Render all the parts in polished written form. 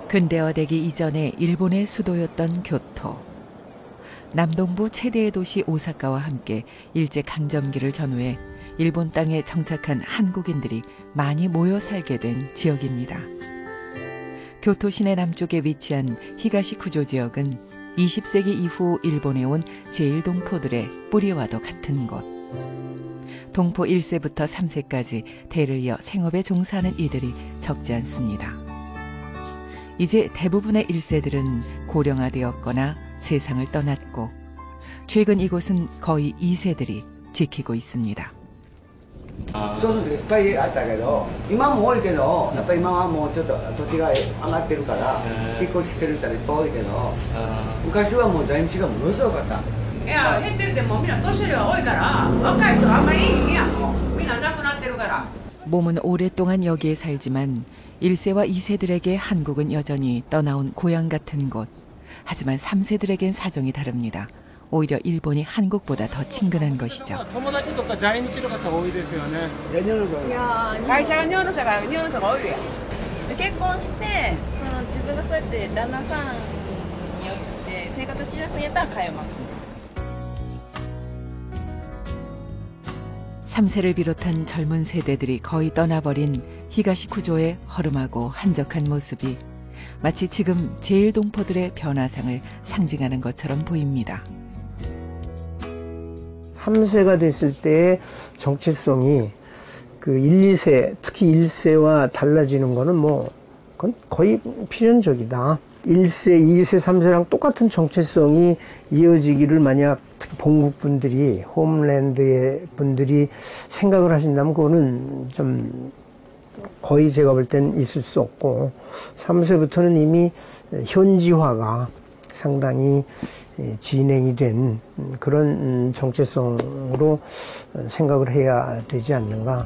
근대화되기 이전에 일본의 수도였던 교토. 남동부 최대의 도시 오사카와 함께 일제강점기를 전후해 일본 땅에 정착한 한국인들이 많이 모여 살게 된 지역입니다. 교토 시내 남쪽에 위치한 히가시쿠조 지역은 20세기 이후 일본에 온 제1동포들의 뿌리와도 같은 곳. 동포 1세부터 3세까지 대를 이어 생업에 종사하는 이들이 적지 않습니다. 이제 대부분의 1세들은 고령화되었거나 세상을 떠났고 최근 이곳은 거의 2세들이 지키고 있습니다. そうそういっぱいあったけど、今も多いけど、やっぱり今はもうちょっと土地が上がってるから、引っ越ししてる人いっぱい多いけど、昔はもう在日がものすごかった。いや、減ってるってもうみんな年寄りが多いから、若い人があんまりいいんやもうみんな亡くなってるから。 몸은 오랫동안 여기에 살지만 1세와 2세들에게 한국은 여전히 떠나온 고향 같은 곳. 하지만 3세들에겐 사정이 다릅니다. 오히려 일본이 한국보다 더 친근한 것이죠. 야, 삼세를 비롯한 젊은 세대들이 거의 떠나버린 히가시쿠조의 허름하고 한적한 모습이 마치 지금 제1동포들의 변화상을 상징하는 것처럼 보입니다. 3세가 됐을 때의 정체성이 그 1, 2세, 특히 1세와 달라지는 거는 뭐 그건 거의 필연적이다. 1세, 2세, 3세랑 똑같은 정체성이 이어지기를 만약 특히 본국분들이, 홈랜드의 분들이 생각을 하신다면 그거는 좀 거의 제가 볼 땐 있을 수 없고 3세부터는 이미 현지화가 상당히 진행이 된 그런 정체성으로 생각을 해야 되지 않는가.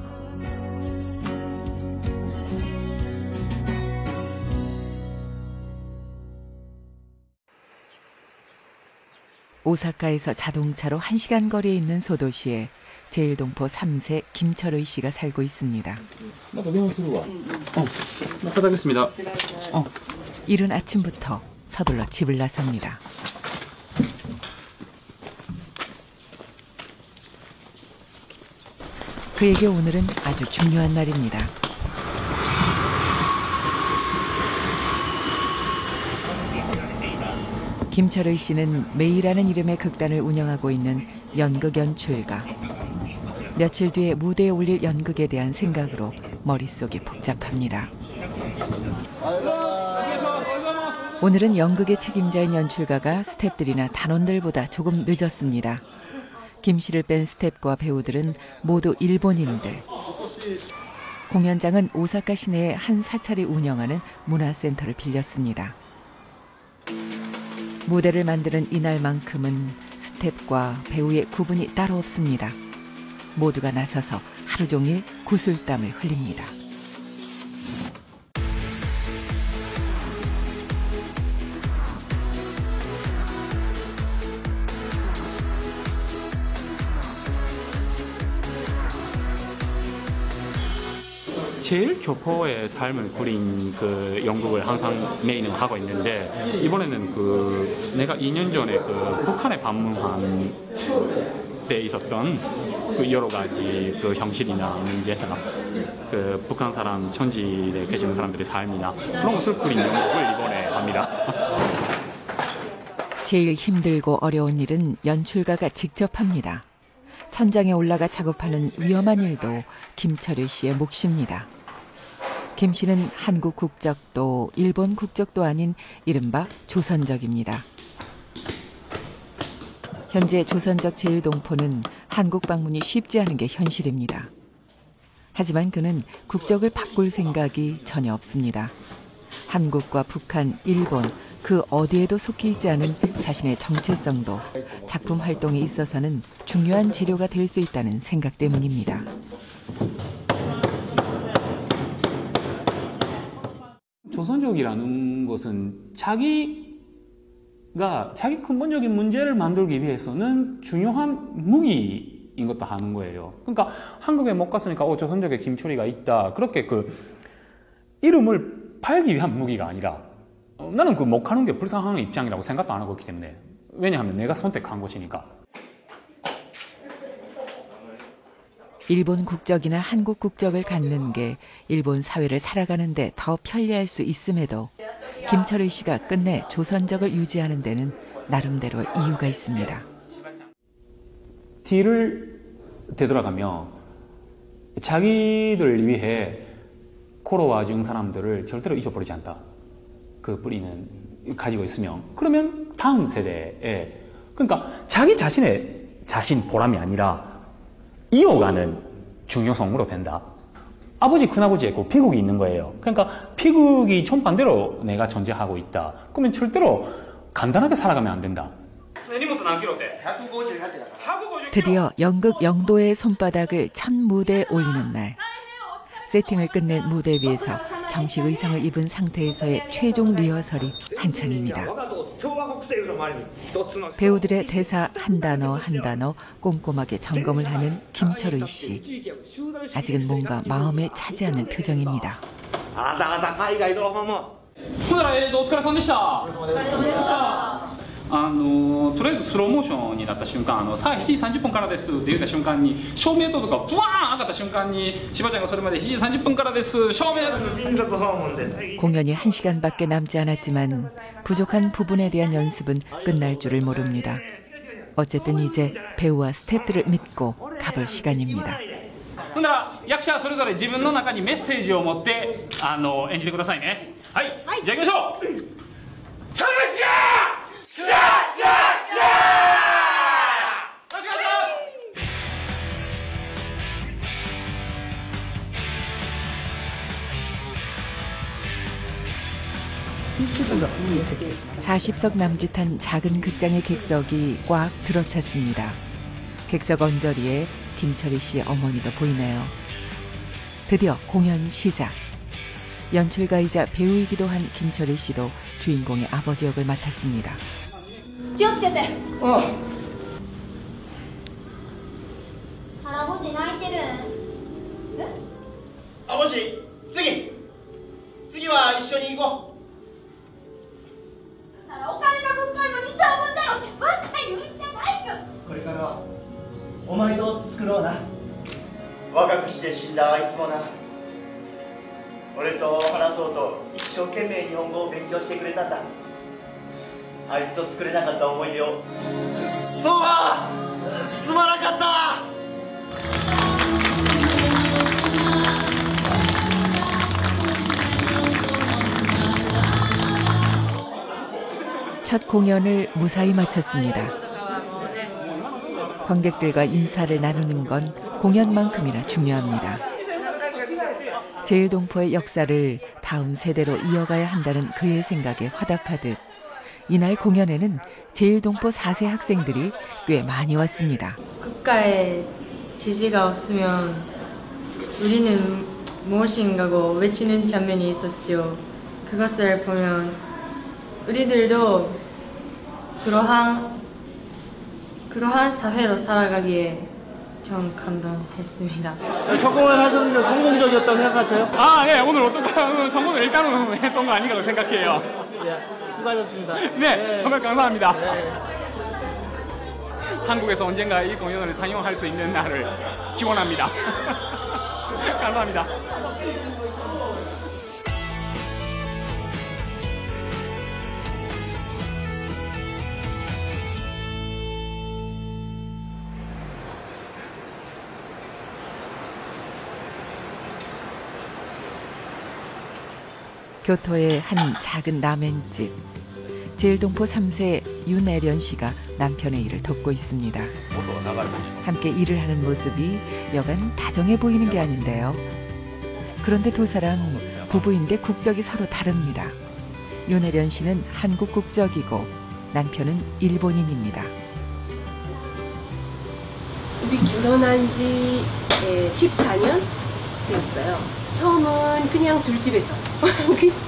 오사카에서 자동차로 1시간 거리에 있는 소도시에 제1동포 3세 김철의 씨가 살고 있습니다. 이른 아침부터 서둘러 집을 나섭니다. 그에게 오늘은 아주 중요한 날입니다. 김철의 씨는 메이라는 이름의 극단을 운영하고 있는 연극 연출가. 며칠 뒤에 무대에 올릴 연극에 대한 생각으로 머릿속이 복잡합니다. 오늘은 연극의 책임자인 연출가가 스태프들이나 단원들보다 조금 늦었습니다. 김 씨를 뺀 스태프와 배우들은 모두 일본인들. 공연장은 오사카 시내의 한 사찰이 운영하는 문화센터를 빌렸습니다. 무대를 만드는 이날만큼은 스태프와 배우의 구분이 따로 없습니다. 모두가 나서서 하루 종일 구슬땀을 흘립니다. 제일 교포의 삶을 그린 그 연극을 항상 메인을 하고 있는데 이번에는 그 내가 2년 전에 그 북한에 방문한 때 있었던 그 여러 가지 그 형식이나 문제나 그 북한 사람 현지에 계시는 사람들의 삶이나 그런 것을 그린 연극을 이번에 합니다. 제일 힘들고 어려운 일은 연출가가 직접 합니다. 천장에 올라가 작업하는 위험한 일도 김철의 씨의 몫입니다. 김 씨는 한국 국적도 일본 국적도 아닌 이른바 조선적입니다. 현재 조선적 제1동포는 한국 방문이 쉽지 않은 게 현실입니다. 하지만 그는 국적을 바꿀 생각이 전혀 없습니다. 한국과 북한, 일본 그 어디에도 속해 있지 않은 자신의 정체성도 작품 활동에 있어서는 중요한 재료가 될 수 있다는 생각 때문입니다. 조선족이라는 것은 자기 근본적인 문제를 만들기 위해서는 중요한 무기인 것도 하는 거예요. 그러니까 한국에 못 갔으니까 조선족에 김철이가 있다. 그렇게 그 이름을 팔기 위한 무기가 아니라 나는 그 못 가는 게 불쌍한 입장이라고 생각도 안 하고 있기 때문에. 왜냐하면 내가 선택한 것이니까. 일본 국적이나 한국 국적을 갖는 게 일본 사회를 살아가는데 더 편리할 수 있음에도 김철의 씨가 끝내 조선적을 유지하는 데는 나름대로 이유가 있습니다. 뒤를 되돌아가며 자기들 위해 코로와 중 사람들을 절대로 잊어버리지 않다. 그 뿌리는 가지고 있으면 그러면 다음 세대에 그러니까 자기 자신의 자신 보람이 아니라 이어가는 중요성으로 된다. 아버지 큰아버지에 그 피국이 있는 거예요. 그러니까 피국이 전반대로 내가 존재하고 있다. 그러면 절대로 간단하게 살아가면 안 된다. 드디어 연극 영도의 손바닥을 첫 무대에 올리는 날. 세팅을 끝낸 무대 위에서 정식 의상을 입은 상태에서의 최종 리허설이 한창입니다. 배우들의 대사 한 단어 한 단어 꼼꼼하게 점검을 하는 김철의 씨. 아직은 뭔가 마음에 차지 않는 표정입니다. とりあえずスローモーションになった瞬間、さあ7時30分からですって言った瞬間に、照明灯とかブワーン上がった瞬間に、しばちゃんがそれまで7時30分からです、照明。 공연이 1시간밖에 남지 않았지만 부족한 부분에 대한 연습은 끝날 줄을 모릅니다. 어쨌든 이제 배우와 스태프들을 믿고 가볼 시간입니다. ほんなら役者それぞれ自分の中にメッセージを持って演じてくださいね。はい。じゃあ行きましょう。サルベシア！ 40석 남짓한 작은 극장의 객석이 꽉 들어찼습니다. 객석 언저리에 김철의 씨의 어머니도 보이네요. 드디어 공연 시작. 연출가이자 배우이기도 한 김철의 씨도 주인공의 아버지 역을 맡았습니다. 気をつけて。腹ごし泣いてる。え？あ、もし、次は一緒に行こだからお金の分配も2等分だろってバカ言うんじゃないよ。う。これからはお前と作ろうな。若くして死んだあいつもな。俺と話そうと一生懸命日本語を勉強してくれたんだ。あいつと作れなかった思い出を。そうか、すまなかった。 첫 공연을 무사히 마쳤습니다. 관객들과 인사를 나누는 건 공연만큼이나 중요합니다. 제일동포의 역사를 다음 세대로 이어가야 한다는 그의 생각에 화답하듯 이날 공연에는 제일동포 4세 학생들이 꽤 많이 왔습니다. 국가의 지지가 없으면 우리는 무엇인가고 외치는 장면이 있었지요. 그것을 보면 우리들도 그러한 사회로 살아가기에 좀 감동했습니다. 첫 공연 하셨는데 성공적이었다고 생각하세요? 아, 예, 오늘 어떤 성공을 일단은 했던 거 아닌가 생각해요. 예, 수고하셨습니다. 네, 정말 감사합니다. 네. 한국에서 언젠가 이 공연을 상영할 수 있는 날을 기원합니다. 감사합니다. 교토의 한 작은 라멘집. 제일동포 3세 윤애련 씨가 남편의 일을 돕고 있습니다. 함께 일을 하는 모습이 여간 다정해 보이는 게 아닌데요. 그런데 두 사람 부부인데 국적이 서로 다릅니다. 윤애련 씨는 한국 국적이고 남편은 일본인입니다. 우리 결혼한 지 14년 되었어요. 처음은 그냥 술집에서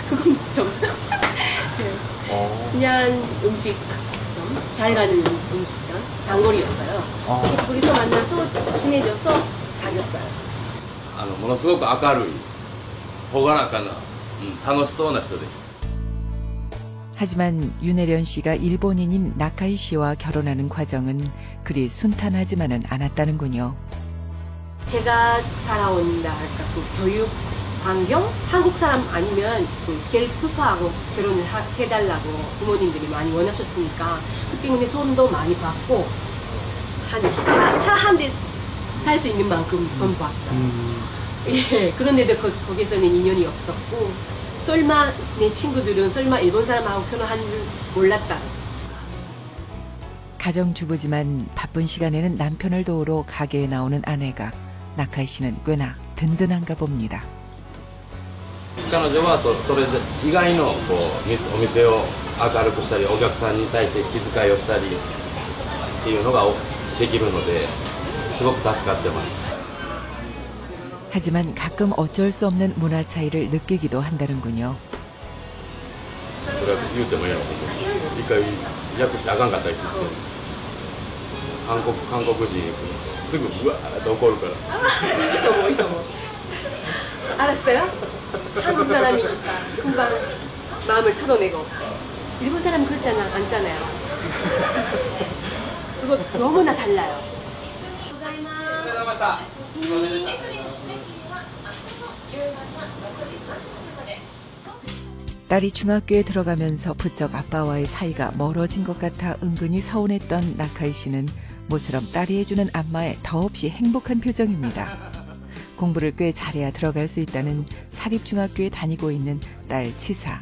그건 좀 그냥 음식 좀 잘 가는 음식점 단골이었어요. 거기서 만나서 친해져서 사귀었어요. ものすごく明るい、朗らかな、楽しそうな人です。 하지만 윤혜련 씨가 일본인인 나카이 씨와 결혼하는 과정은 그리 순탄하지만은 않았다는군요. 제가 살아온 할까 그 교육 환경 한국 사람 아니면 그 겔프파하고 결혼을 해달라고 부모님들이 많이 원하셨으니까 그 때문에 손도 많이 받고 차 한 대 살 수 있는 만큼 손 봤어요. 예, 그런데도 거기서는 인연이 없었고 설마 내 친구들은 설마 일본 사람하고 결혼한 줄 몰랐다. 가정주부지만 바쁜 시간에는 남편을 도우러 가게에 나오는 아내가 나카이 씨는 꽤나 든든한가 봅니다. 彼女はそれ以外のこうお店を明るくしたりお客さんに対して気遣いをしたりっていうのができるのですごく助かってます。 하지만 가끔 어쩔 수 없는 문화 차이를 느끼기도 한다는군요. それは言うてもええのかも。一回訳してあかんかったりして韓国人すぐうわーって怒るから。 いいと思う。 알았어요? 한국 사람이니까 금방 마음을 털어내고 일본 사람은 그렇지 않잖아요. 그거 너무나 달라요. 딸이 중학교에 들어가면서 부쩍 아빠와의 사이가 멀어진 것 같아 은근히 서운했던 나카이 씨는 모처럼 딸이 해주는 안마에 더없이 행복한 표정입니다. 공부를 꽤 잘해야 들어갈 수 있다는 사립중학교에 다니고 있는 딸 치사.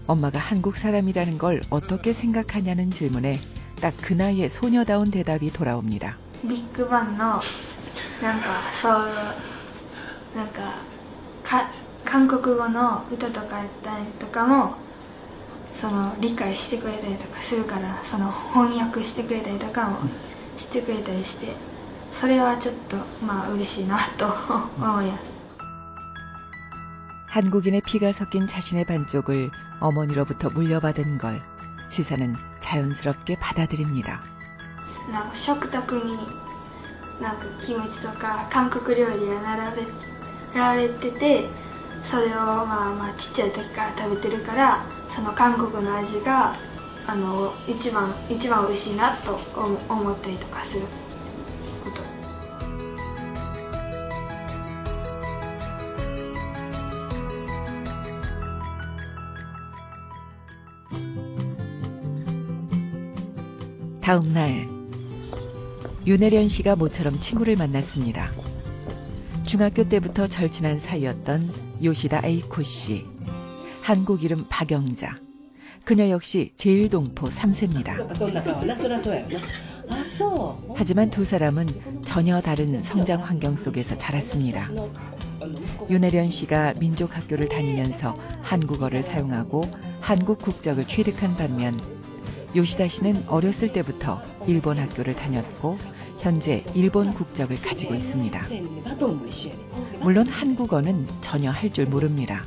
엄마가 한국 사람이라는 걸 어떻게 생각하냐는 질문에 딱 그 나이에 소녀다운 대답이 돌아옵니다. 빅뱅의 한국어歌とかやったりとかも理解してくれたりとかするから翻訳してくれたりとかもしてくれたりして それはちょっと嬉しいなと思います。 한국인의 피가 섞인 자신의 반쪽을 어머니로부터 물려받은 걸 지사는 자연스럽게 받아들입니다. 食卓にキムチとか韓国料理が並べられてて、それをちっちゃい時から食べてるからその韓国の味が一番美味しいなと思ったりとかする。 다음 날 윤혜련 씨가 모처럼 친구를 만났습니다. 중학교 때부터 절친한 사이였던 요시다 에이코 씨. 한국 이름 박영자. 그녀 역시 제일동포 3세입니다. 하지만 두 사람은 전혀 다른 성장 환경 속에서 자랐습니다. 윤혜련 씨가 민족학교를 다니면서 한국어를 사용하고 한국 국적을 취득한 반면 요시다 씨는 어렸을 때부터 일본 학교를 다녔고 현재 일본 국적을 가지고 있습니다. 물론 한국어는 전혀 할 줄 모릅니다.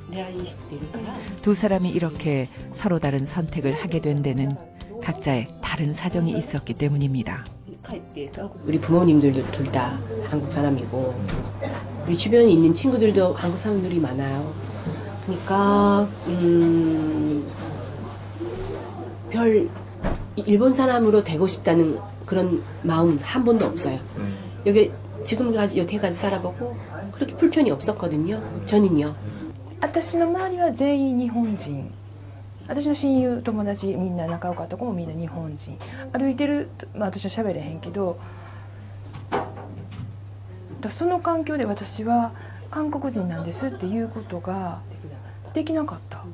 두 사람이 이렇게 서로 다른 선택을 하게 된 데는 각자의 다른 사정이 있었기 때문입니다. 우리 부모님들도 둘 다 한국 사람이고 우리 주변에 있는 친구들도 한국 사람들이 많아요. 그러니까 별 일본 사람으로 되고 싶다는 그런 마음 한 번도 없어요. 여기 지금까지 여태까지 살아보고 그렇게 불편이 없었거든요. 저는요. 私の周りは全員日本人。私の親友友達みんな仲良かった子もみんな日本人。歩いてる私は喋れへんけど、その環境で私は韓国人なんですっていうことができなかった。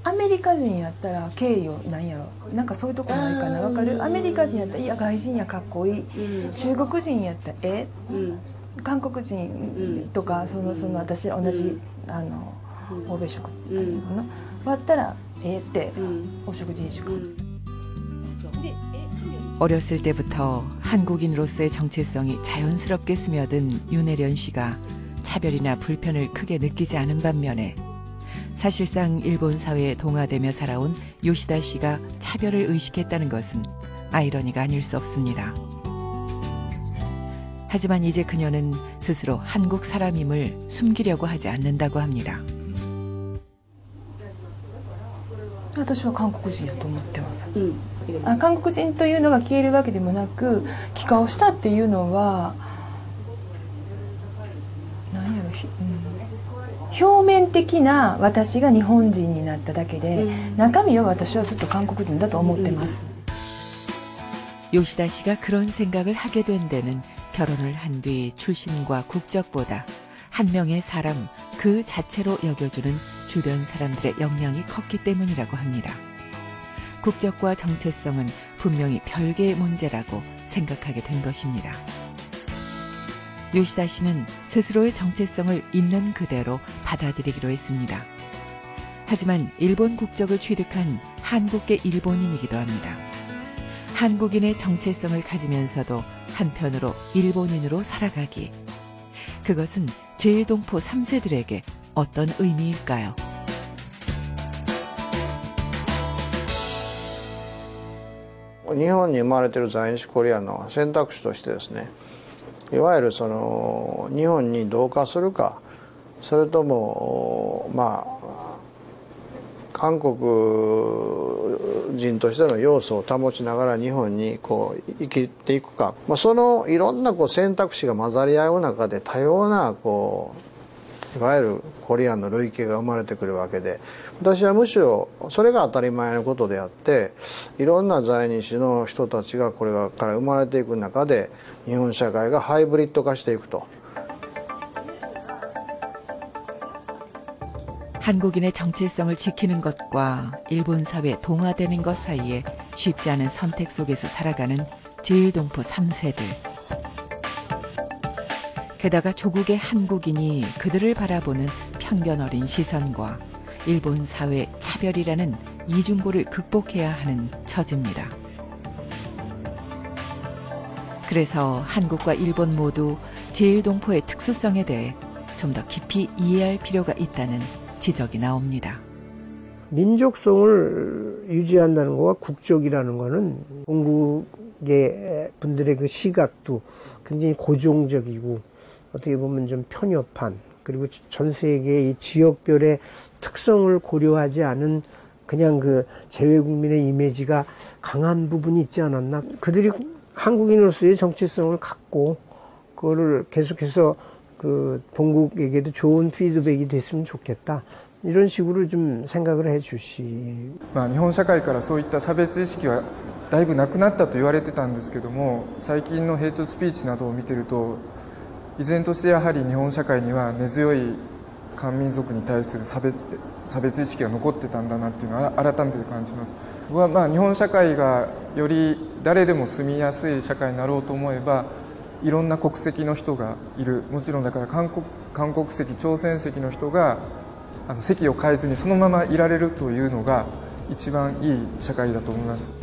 アメリカ人やったら敬意をなんやろなんかそういうとこないかなわかるアメリカ人やったらいや外人やかっこいい中国人やったら韓国人とかその私同じ欧米食の割ったらってお食事飲食 어렸을 때부터 한국인으로서의 정체성이 자연스럽게 스며든 윤혜련 씨가 차별이나 불편을 크게 느끼지 않은 반면에 사실상 일본 사회에 동화되며 살아온 요시다 씨가 차별을 의식했다는 것은 아이러니가 아닐 수 없습니다. 하지만 이제 그녀는 스스로 한국 사람임을 숨기려고 하지 않는다고 합니다. 私は韓国人やと思ってます、韓国人というのが消えるわけでもなく、帰化をしたっていうのは何やろ、表面的な私が日本人になっただけで、中身は私はずっと韓国人だと思ってます。 요시다 씨가 그런 생각을 하게 된 데는 결혼을 한 뒤 출신과 국적보다 한 명의 사람 그 자체로 여겨주는 주변 사람들의 영향이 컸기 때문이라고 합니다. 국적과 정체성은 분명히 별개의 문제라고 생각하게 된 것입니다. 요시다 씨는 스스로의 정체성을 있는 그대로 받아들이기로 했습니다. 하지만 일본 국적을 취득한 한국계 일본인이기도 합니다. 한국인의 정체성을 가지면서도 한편으로 일본인으로 살아가기. 그것은 제1동포 3세들에게 어떤 의미일까요? 일본에 生まれている在日コリアンの選択肢としてですね、いわゆるその日本に同化するか、それとも韓国人としての要素を保ちながら日本にこう生きていくか、そのいろんな選択肢が混ざり合う中で多様ないわゆるコリアンの類型が生まれてくるわけで、私はむしろそれが当たり前のことであって、いろんな在日の人たちがこれから生まれていく中で日本社会がハイブリッド化していくと。 한국인의 정체성을 지키는 것과 일본 사회 동화되는 것 사이에 쉽지 않은 선택 속에서 살아가는 제1동포 3세들. 게다가 조국의 한국인이 그들을 바라보는 편견 어린 시선과 일본 사회 차별이라는 이중고를 극복해야 하는 처지입니다. 그래서 한국과 일본 모두 제1동포의 특수성에 대해 좀 더 깊이 이해할 필요가 있다는 지적이 나옵니다. 민족성을 유지한다는 것과 국적이라는 것은 본국의 분들의 그 시각도 굉장히 고정적이고 어떻게 보면 좀 편협한, 그리고 전 세계의 이 지역별의 특성을 고려하지 않은 그냥 그 재외국민의 이미지가 강한 부분이 있지 않았나. 그들이 한국인으로서의 정체성을 갖고 그거를 계속해서 그 본국에게도 좋은 피드백이 됐으면 좋겠다. 이런 식으로 좀 생각을 해주시. 日本社会からそういった差別意識はだいぶなくなったと言われてたんですけども、最近のヘイトスピーチなどを見てると、依然としてやはり日本社会には根強い漢民族に対する差別意識が残ってたんだなっていうのは改めて感じます。僕は日本社会がより誰でも住みやすい社会になろうと思えば、いろんな国籍の人がいる。もちろんだから韓国籍、朝鮮籍の人が籍を変えずにそのままいられるというのが一番いい社会だと思います。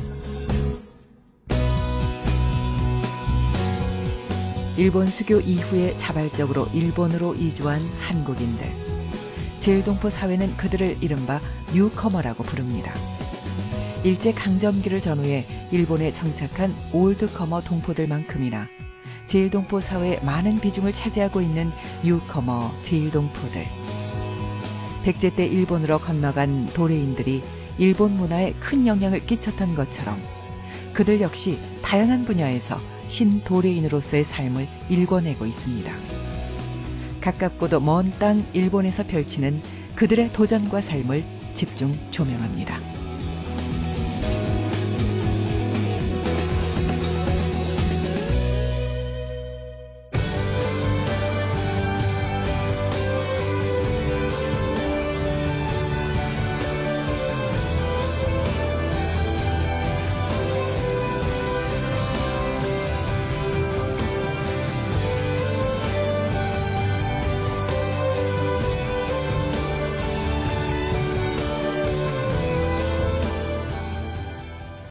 일본 수교 이후에 자발적으로 일본으로 이주한 한국인들. 제1동포 사회는 그들을 이른바 뉴커머라고 부릅니다. 일제강점기를 전후해 일본에 정착한 올드커머 동포들만큼이나 제1동포 사회의 많은 비중을 차지하고 있는 뉴커머 제1동포들. 백제 때 일본으로 건너간 도레인들이 일본 문화에 큰 영향을 끼쳤던 것처럼 그들 역시 다양한 분야에서 신도레인으로서의 삶을 일궈내고 있습니다. 가깝고도 먼 땅 일본에서 펼치는 그들의 도전과 삶을 집중 조명합니다.